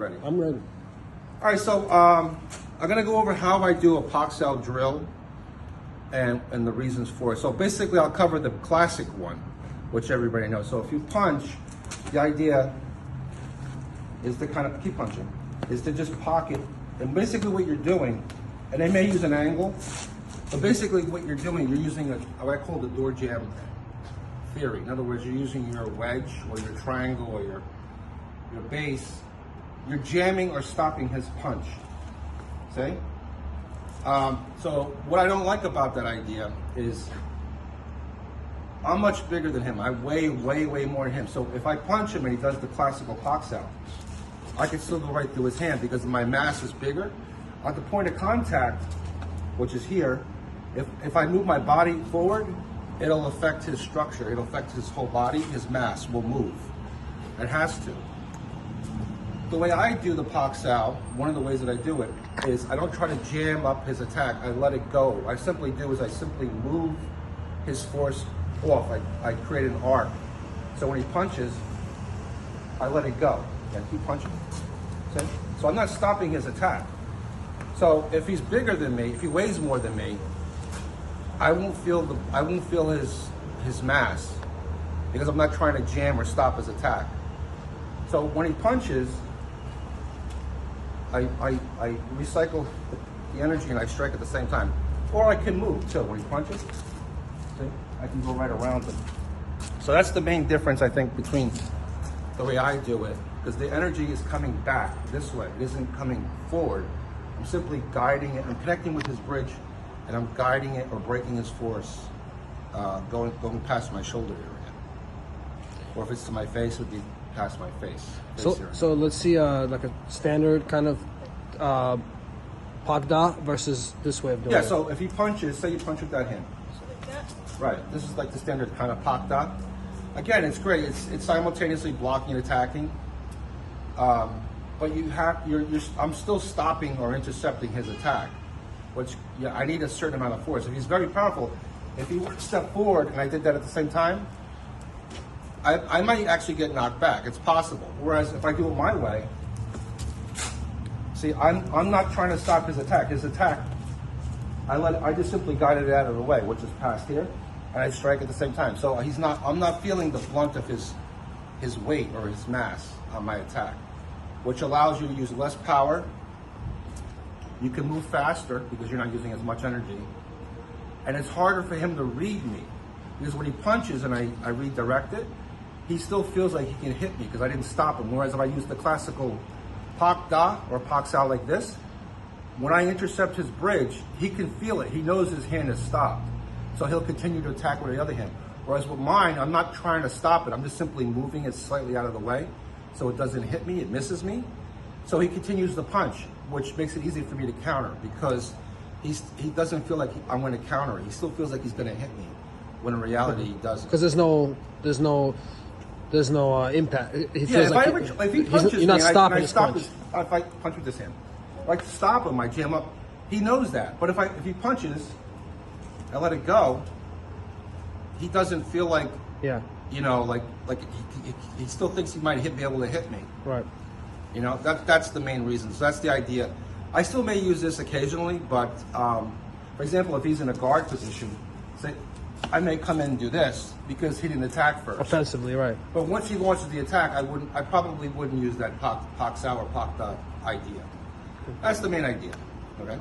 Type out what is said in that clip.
ready. I'm ready. All right, so I'm going to go over how I do a Pak Sao drill and the reasons for it. So basically, I'll cover the classic one, which everybody knows. So if you punch, the idea is to kind of keep punching, is to just pocket. And basically what you're doing, and they may use an angle, but basically what you're doing, you're using what I call the door jam theory. In other words, you're using your wedge or your triangle or your base. You're jamming or stopping his punch. See? So what I don't like about that idea is I'm much bigger than him. I weigh way more than him. So if I punch him and he does the classical Pak Sao, I can still go right through his hand because my mass is bigger. At the point of contact, which is here, if I move my body forward, it'll affect his structure. It'll affect his whole body. His mass will move. It has to. The way I do the Pak Sao, one of the ways that I do it, is I don't try to jam up his attack. I let it go. What I simply do is I simply move his force off. I create an arc. So when he punches, I let it go. I keep punching. See? So I'm not stopping his attack. So if he's bigger than me, if he weighs more than me, I won't feel his mass because I'm not trying to jam or stop his attack. So when he punches, I recycle the energy and I strike at the same time. Or I can move too. When he punches, see, I can go right around him. So that's the main difference, I think, between the way I do it, because the energy is coming back this way. It isn't coming forward. I'm simply guiding it. I'm connecting with his bridge, and I'm guiding it or breaking his force, going past my shoulder area. Or if it's to my face, it would be past my face. So let's see like a standard kind of Pak Da versus this way of doing it. Yeah, so if he punches, say you punch with that hand. So like that? Right, this is like the standard kind of Pak Da. Again, it's great. It's simultaneously blocking and attacking. But I'm still stopping or intercepting his attack, which I need a certain amount of force. If he's very powerful, if he were to step forward and I did that at the same time, I might actually get knocked back. It's possible. Whereas if I do it my way, see, I'm not trying to stop his attack. His attack, I just simply guided it out of the way, which is past here, and I strike at the same time. So I'm not feeling the blunt of his weight or his mass on my attack, which allows you to use less power. You can move faster because you're not using as much energy. And it's harder for him to read me because when he punches and I redirect it, he still feels like he can hit me because I didn't stop him. Whereas if I use the classical Pak Da or Pak Sao like this, when I intercept his bridge, he can feel it. He knows his hand is stopped. So he'll continue to attack with the other hand. Whereas with mine, I'm not trying to stop it. I'm just simply moving it slightly out of the way so it doesn't hit me, it misses me. So he continues the punch, which makes it easy for me to counter because he doesn't feel like I'm going to counter. He still feels like he's going to hit me, when in reality he doesn't. Because there's no impact. He feels if he punches you're not me, stopping I his stop punch. if I punch with this hand. If I stop him, I jam up. He knows that. But if he punches, I let it go. He doesn't feel like he still thinks he might be able to hit me. Right. That's the main reason. So that's the idea. I still may use this occasionally, but for example, if he's in a guard position, say I may come in and do this because he didn't attack first. Offensively, right. But once he launches the attack, I probably wouldn't use that Pak Sao or Pak Da idea. That's the main idea. Okay.